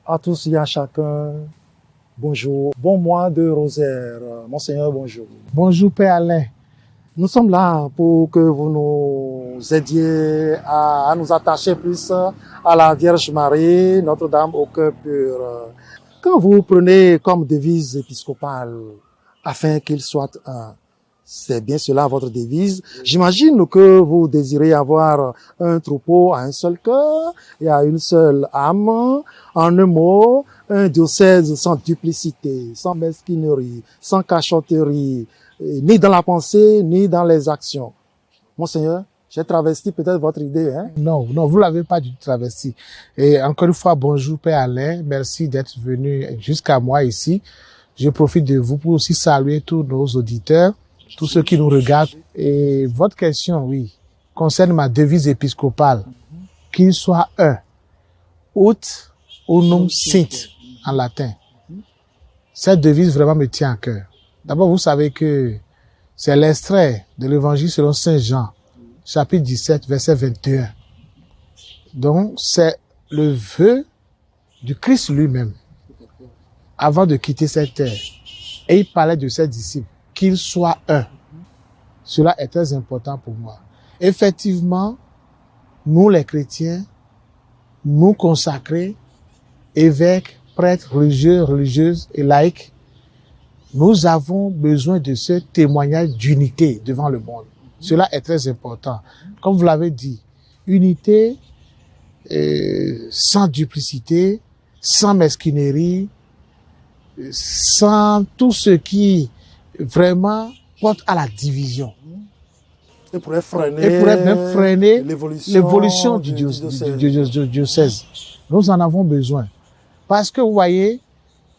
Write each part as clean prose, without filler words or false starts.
À tous et à chacun, bonjour. Bon mois de rosaire. Monseigneur, bonjour. Bonjour Père Alain. Nous sommes là pour que vous nous aidiez à nous attacher plus à la Vierge Marie, Notre-Dame au cœur pur. Quand vous prenez comme devise épiscopale, afin qu'il soit un, c'est bien cela votre devise. J'imagine que vous désirez avoir un troupeau à un seul cœur et à une seule âme. En un mot, un diocèse sans duplicité, sans mesquinerie, sans cachotterie, ni dans la pensée, ni dans les actions. Monseigneur, j'ai travesti peut-être votre idée, hein? Non, vous l'avez pas du tout travesti. Et encore une fois, bonjour Père Alain. Merci d'être venu jusqu'à moi ici. Je profite de vous pour aussi saluer tous nos auditeurs, tous ceux qui nous regardent. Et votre question, oui, concerne ma devise épiscopale, qu'il soit un, ut unum sint, en latin. Cette devise vraiment me tient à cœur. D'abord, vous savez que c'est l'extrait de l'évangile selon Saint Jean, chapitre 17, verset 21. Donc, c'est le vœu du Christ lui-même, avant de quitter cette terre. Et il parlait de ses disciples, qu'ils soient un. Cela est très important pour moi. Effectivement, nous les chrétiens, nous consacrés, évêques, prêtres, religieux, religieuses et laïcs, nous avons besoin de ce témoignage d'unité devant le monde. Cela est très important. Comme vous l'avez dit, unité sans duplicité, sans mesquinerie, sans tout ce qui vraiment porte à la division. Et pourrait même freiner l'évolution du diocèse. Nous en avons besoin. Parce que vous voyez,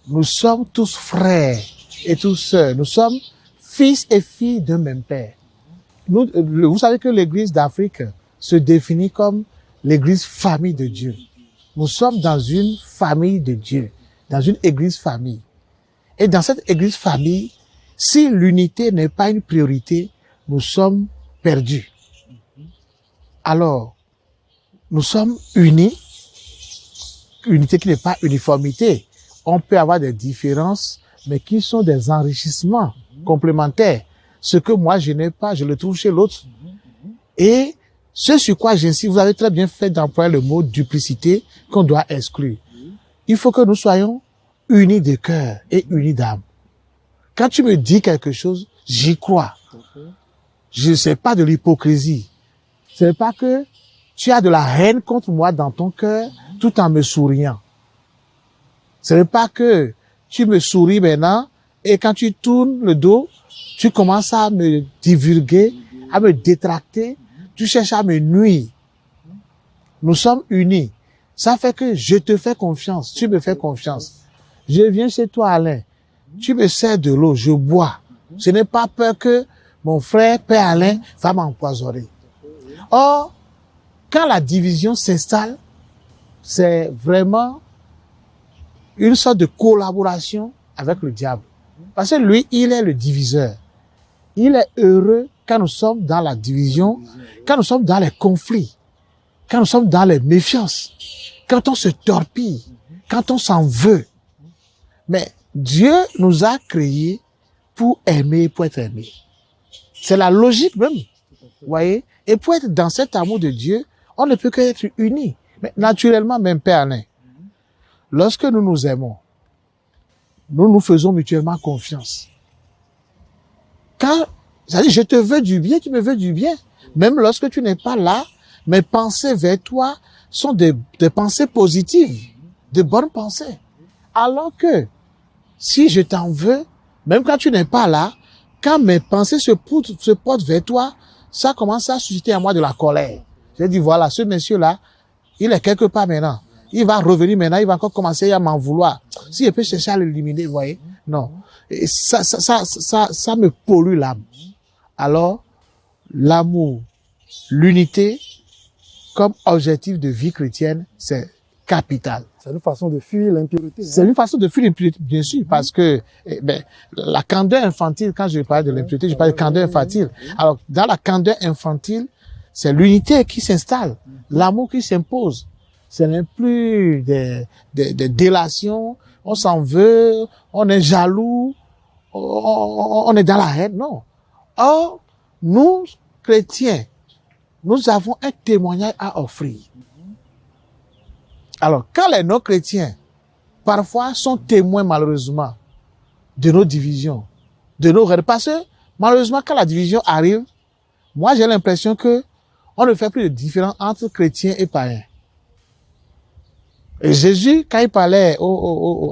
nous sommes tous frères et tous sœurs. Nous sommes fils et filles d'un même père. Vous savez que l'Église d'Afrique se définit comme l'Église famille de Dieu. Nous sommes dans une famille de Dieu, dans une Église famille. Et dans cette Église famille, si l'unité n'est pas une priorité, nous sommes perdus. Alors, nous sommes unis, unité qui n'est pas uniformité. On peut avoir des différences, mais qui sont des enrichissements complémentaires. Ce que moi je n'ai pas, je le trouve chez l'autre. Et ce sur quoi j'insiste, vous avez très bien fait d'employer le mot duplicité qu'on doit exclure. Il faut que nous soyons unis de cœur et unis d'âme. Quand tu me dis quelque chose, j'y crois. Je ne sais pas de l'hypocrisie. Ce n'est pas que tu as de la haine contre moi dans ton cœur tout en me souriant. Ce n'est pas que tu me souris maintenant et quand tu tournes le dos, tu commences à me divulguer, à me détracter, tu cherches à me nuire. Nous sommes unis. Ça fait que je te fais confiance, tu me fais confiance. Je viens chez toi, Alain. Tu me sers de l'eau, je bois. Je n'ai pas peur que mon frère, Père Alain, va m'empoisonner. Or, quand la division s'installe, c'est vraiment une sorte de collaboration avec le diable. Parce que lui, il est le diviseur. Il est heureux quand nous sommes dans la division, quand nous sommes dans les conflits, quand nous sommes dans les méfiances, quand on se torpille, quand on s'en veut. Mais Dieu nous a créés pour aimer, pour être aimés. C'est la logique même, vous voyez. Et pour être dans cet amour de Dieu, on ne peut qu'être unis. Mais naturellement, même Père Alain, lorsque nous nous aimons, nous nous faisons mutuellement confiance. Quand, c'est-à-dire, je te veux du bien, tu me veux du bien. Même lorsque tu n'es pas là, mes pensées vers toi sont des pensées positives, de bonnes pensées. Alors que, si je t'en veux, même quand tu n'es pas là, quand mes pensées se portent vers toi, ça commence à susciter à moi de la colère. J'ai dit, voilà, ce monsieur-là, il est quelque part maintenant. Il va revenir maintenant, il va encore commencer à m'en vouloir. Si je peux chercher à l'éliminer, vous voyez, non. Et ça me pollue l'âme. Alors, l'amour, l'unité, comme objectif de vie chrétienne, c'est capital. C'est une façon de fuir l'impureté. C'est une façon de fuir l'impureté, bien sûr, parce que la candeur infantile, quand je parle de l'impureté, je parle de candeur infantile. Alors, dans la candeur infantile, c'est l'unité qui s'installe, l'amour qui s'impose. Ce n'est plus des délations, on s'en veut, on est jaloux, on est dans la haine, non. Or, nous, chrétiens, nous avons un témoignage à offrir. Alors, quand les non-chrétiens, parfois, sont témoins, malheureusement, de nos divisions, de nos règles, parce que, malheureusement, quand la division arrive, moi, j'ai l'impression que on ne fait plus de différence entre chrétiens et païens. Et Jésus, quand il parlait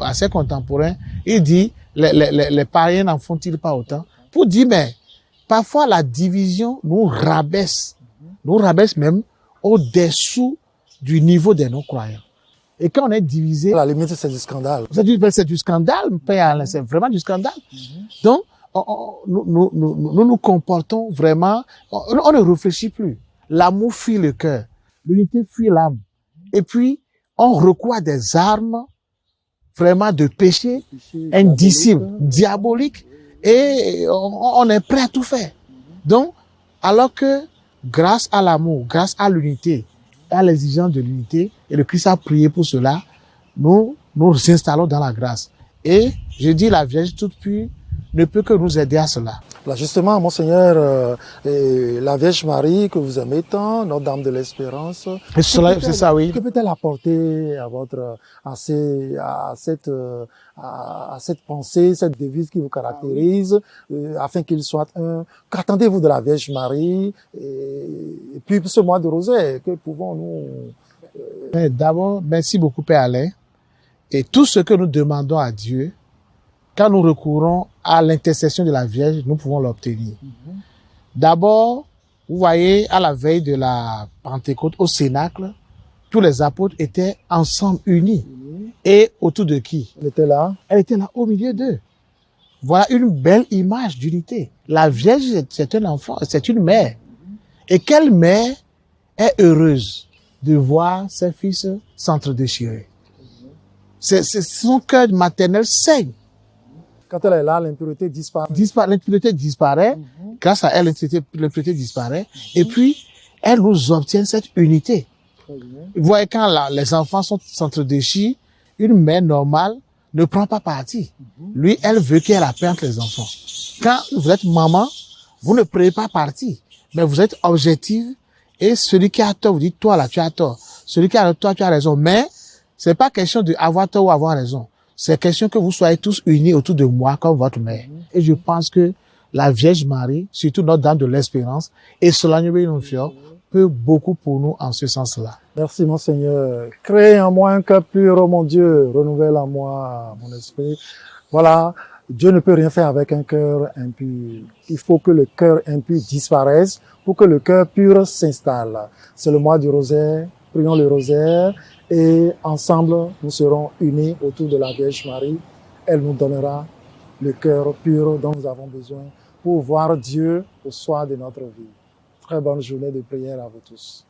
à ses contemporains, il dit, les païens n'en font-ils pas autant? Pour dire, mais, parfois, la division nous rabaisse même au-dessous du niveau des non-croyants. Et quand on est divisé... À la limite, c'est du scandale. C'est du scandale, Père Alain, c'est vraiment du scandale. Donc, nous nous comportons vraiment... On ne réfléchit plus. L'amour fuit le cœur. L'unité fuit l'âme. Et puis, on recourt à des armes vraiment de péché, indicibles, diaboliques, et on est prêt à tout faire. Donc, alors que grâce à l'amour, grâce à l'unité, à l'exigence de l'unité, et le Christ a prié pour cela, nous nous installons dans la grâce. Et je dis, la Vierge toute pure ne peut que nous aider à cela. Là, justement, Monseigneur, la Vierge Marie que vous aimez tant, Notre-Dame de l'Espérance, C'est ça, oui. Que peut-elle apporter à cette pensée, cette devise qui vous caractérise, afin qu'il soit un? Qu'attendez-vous de la Vierge Marie? Et puis, ce mois de rosaire, que pouvons-nous... D'abord, merci beaucoup, Père Alain. Et tout ce que nous demandons à Dieu, quand nous recourons à l'intercession de la Vierge, nous pouvons l'obtenir. D'abord, vous voyez, à la veille de la Pentecôte, au Cénacle, tous les apôtres étaient ensemble, unis. Et autour de qui? Elle était là. Elle était là, au milieu d'eux. Voilà une belle image d'unité. La Vierge, c'est un enfant, c'est une mère. Et quelle mère est heureuse de voir ses fils s'entre-déchirer? Son cœur maternel saigne. Quand elle est là, l'impureté disparaît. L'impureté disparaît. Grâce à elle, l'impureté disparaît. Et puis, elle nous obtient cette unité. Vous voyez, quand les enfants s'entre-déchirent, une mère normale ne prend pas parti. Lui, elle veut qu'il y ait la paix entre les enfants. Quand vous êtes maman, vous ne prenez pas parti. Mais vous êtes objective. Et celui qui a tort, vous dites, toi là, tu as tort. Celui qui a tort, tu as raison. Mais, c'est pas question d'avoir tort ou avoir raison. C'est question que vous soyez tous unis autour de moi comme votre mère. Et je pense que la Vierge Marie, surtout Notre-Dame de l'Espérance, et Solange Benonfior, peut beaucoup pour nous en ce sens-là. Merci, Monseigneur. Crée en moi un cœur pur, oh mon Dieu. Renouvelle en moi mon esprit. Voilà. Dieu ne peut rien faire avec un cœur impur. Il faut que le cœur impur disparaisse pour que le cœur pur s'installe. C'est le mois du rosaire. Prions le rosaire et ensemble, nous serons unis autour de la Vierge Marie. Elle nous donnera le cœur pur dont nous avons besoin pour voir Dieu au soir de notre vie. Très bonne journée de prière à vous tous.